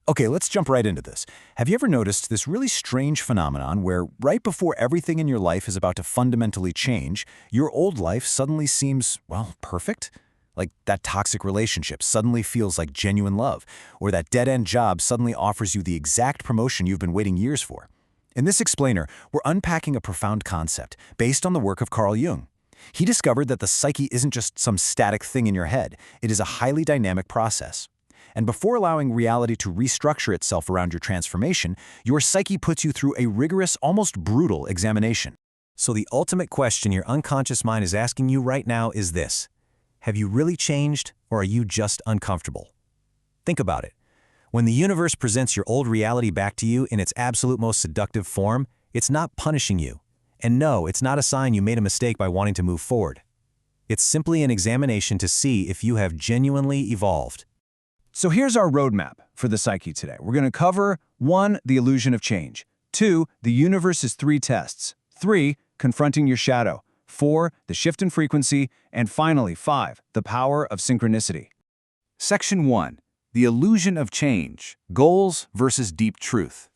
Okay, let's jump right into this. Have you ever noticed this really strange phenomenon where right before everything in your life is about to fundamentally change, your old life suddenly seems, well, perfect? Like that toxic relationship suddenly feels like genuine love, or that dead-end job suddenly offers you the exact promotion you've been waiting years for. In this explainer, we're unpacking a profound concept based on the work of Carl Jung. He discovered that the psyche isn't just some static thing in your head, it is a highly dynamic process. And before allowing reality to restructure itself around your transformation, your psyche puts you through a rigorous, almost brutal examination. So the ultimate question your unconscious mind is asking you right now is this: have you really changed, or are you just uncomfortable? Think about it. When the universe presents your old reality back to you in its absolute most seductive form, it's not punishing you. And no, it's not a sign you made a mistake by wanting to move forward. It's simply an examination to see if you have genuinely evolved. So here's our roadmap for the psyche today. We're going to cover 1. The illusion of change. 2. The universe's 3 tests. 3. Confronting your shadow. 4. The shift in frequency. And finally, 5. The power of synchronicity. Section 1. The illusion of change. Goals versus deep truth.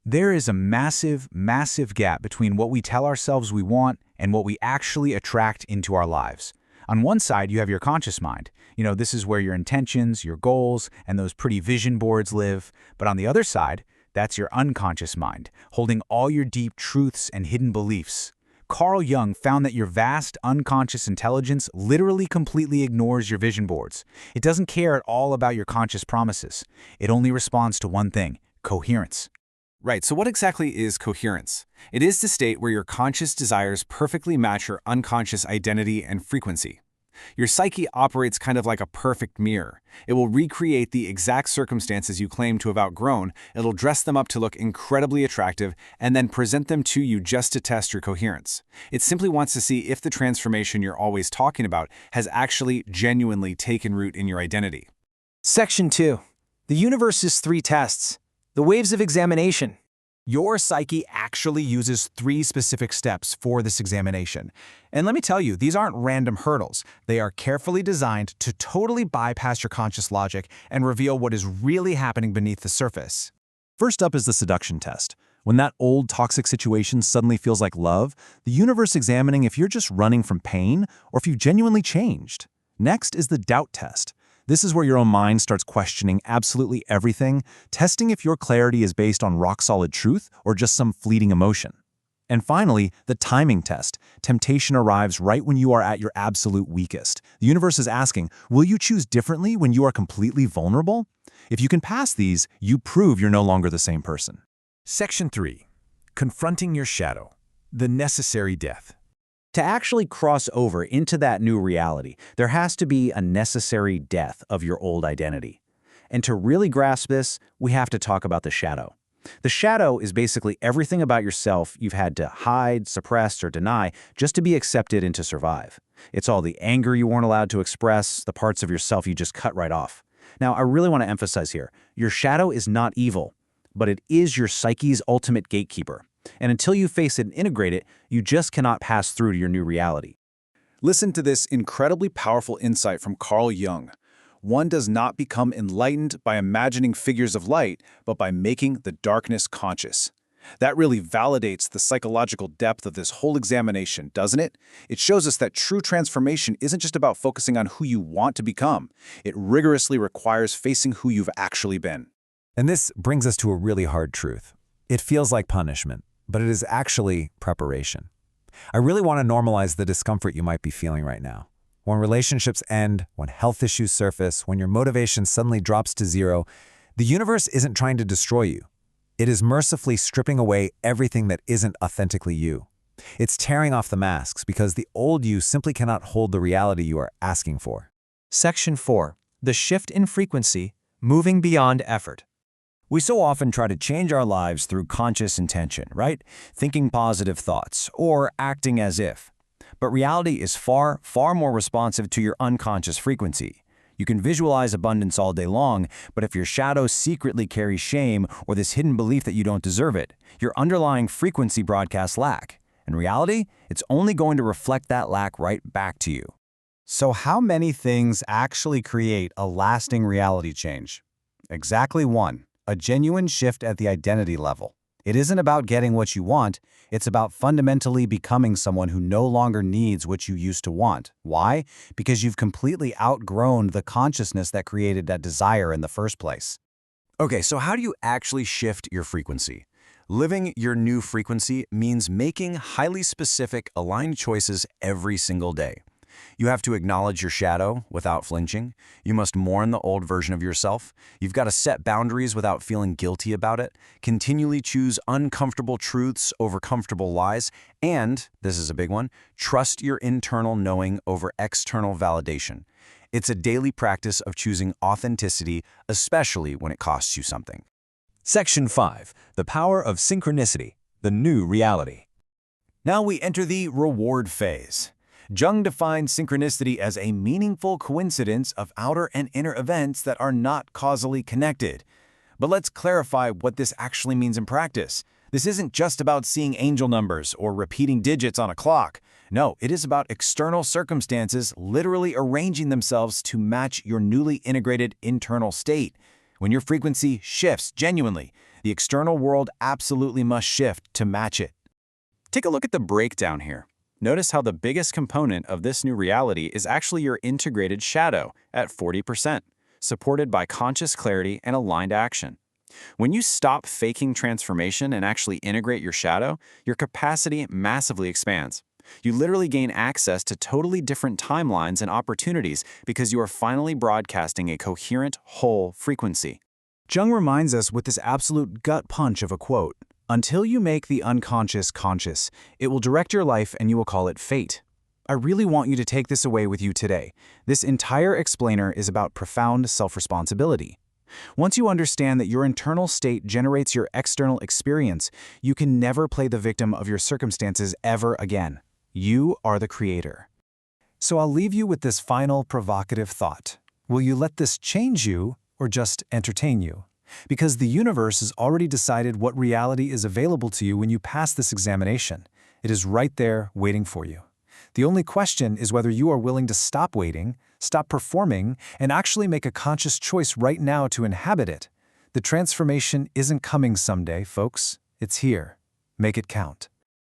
There is a massive, massive gap between what we tell ourselves we want and what we actually attract into our lives. On one side, you have your conscious mind. This is where your intentions, your goals, and those pretty vision boards live. But on the other side, that's your unconscious mind, holding all your deep truths and hidden beliefs. Carl Jung found that your vast unconscious intelligence literally completely ignores your vision boards. It doesn't care at all about your conscious promises. It only responds to one thing: coherence. Right, so what exactly is coherence? It is the state where your conscious desires perfectly match your unconscious identity and frequency. Your psyche operates kind of like a perfect mirror. It will recreate the exact circumstances you claim to have outgrown, it'll dress them up to look incredibly attractive, and then present them to you just to test your coherence. It simply wants to see if the transformation you're always talking about has actually genuinely taken root in your identity. Section 2. The universe's 3 tests. The waves of examination. Your psyche actually uses 3 specific steps for this examination. And let me tell you, these aren't random hurdles. They are carefully designed to totally bypass your conscious logic and reveal what is really happening beneath the surface. First up is the seduction test. When that old toxic situation suddenly feels like love, the universe examining if you're just running from pain or if you've genuinely changed. Next is the doubt test. This is where your own mind starts questioning absolutely everything, testing if your clarity is based on rock-solid truth or just some fleeting emotion. And finally, the timing test. Temptation arrives right when you are at your absolute weakest. The universe is asking, will you choose differently when you are completely vulnerable? If you can pass these, you prove you're no longer the same person. Section 3. Confronting your shadow. The necessary death. To actually cross over into that new reality, there has to be a necessary death of your old identity. And to really grasp this, we have to talk about the shadow. The shadow is basically everything about yourself you've had to hide, suppress, or deny just to be accepted and to survive. It's all the anger you weren't allowed to express, the parts of yourself you just cut right off. Now, I really want to emphasize here, your shadow is not evil, but it is your psyche's ultimate gatekeeper. And until you face it and integrate it, you just cannot pass through to your new reality. Listen to this incredibly powerful insight from Carl Jung. One does not become enlightened by imagining figures of light, but by making the darkness conscious. That really validates the psychological depth of this whole examination, doesn't it? It shows us that true transformation isn't just about focusing on who you want to become. It rigorously requires facing who you've actually been. And this brings us to a really hard truth. It feels like punishment, but it is actually preparation. I really want to normalize the discomfort you might be feeling right now. When relationships end, when health issues surface, when your motivation suddenly drops to zero, the universe isn't trying to destroy you. It is mercifully stripping away everything that isn't authentically you. It's tearing off the masks because the old you simply cannot hold the reality you are asking for. Section 4. The shift in frequency. Moving beyond effort. We so often try to change our lives through conscious intention, right? Thinking positive thoughts or acting as if. But reality is far, far more responsive to your unconscious frequency. You can visualize abundance all day long, but if your shadow secretly carries shame or this hidden belief that you don't deserve it, your underlying frequency broadcasts lack. In reality, it's only going to reflect that lack right back to you. So how many things actually create a lasting reality change? Exactly one. A genuine shift at the identity level. It isn't about getting what you want, it's about fundamentally becoming someone who no longer needs what you used to want. Why? Because you've completely outgrown the consciousness that created that desire in the first place. Okay, so how do you actually shift your frequency? Living your new frequency means making highly specific, aligned choices every single day. You have to acknowledge your shadow without flinching. You must mourn the old version of yourself. You've got to set boundaries without feeling guilty about it. Continually choose uncomfortable truths over comfortable lies. And, this is a big one, trust your internal knowing over external validation. It's a daily practice of choosing authenticity, especially when it costs you something. Section 5. The Power of Synchronicity, the New Reality. Now we enter the reward phase. Jung defines synchronicity as a meaningful coincidence of outer and inner events that are not causally connected. But let's clarify what this actually means in practice. This isn't just about seeing angel numbers or repeating digits on a clock. No, it is about external circumstances literally arranging themselves to match your newly integrated internal state. When your frequency shifts genuinely, the external world absolutely must shift to match it. Take a look at the breakdown here. Notice how the biggest component of this new reality is actually your integrated shadow at 40%, supported by conscious clarity and aligned action. When you stop faking transformation and actually integrate your shadow, your capacity massively expands. You literally gain access to totally different timelines and opportunities because you are finally broadcasting a coherent, whole frequency. Jung reminds us with this absolute gut punch of a quote, "Until you make the unconscious conscious, it will direct your life and you will call it fate." I really want you to take this away with you today. This entire explainer is about profound self-responsibility. Once you understand that your internal state generates your external experience, you can never play the victim of your circumstances ever again. You are the creator. So I'll leave you with this final provocative thought. Will you let this change you or just entertain you? Because the universe has already decided what reality is available to you when you pass this examination. It is right there waiting for you. The only question is whether you are willing to stop waiting, stop performing, and actually make a conscious choice right now to inhabit it. The transformation isn't coming someday, folks. It's here. Make it count.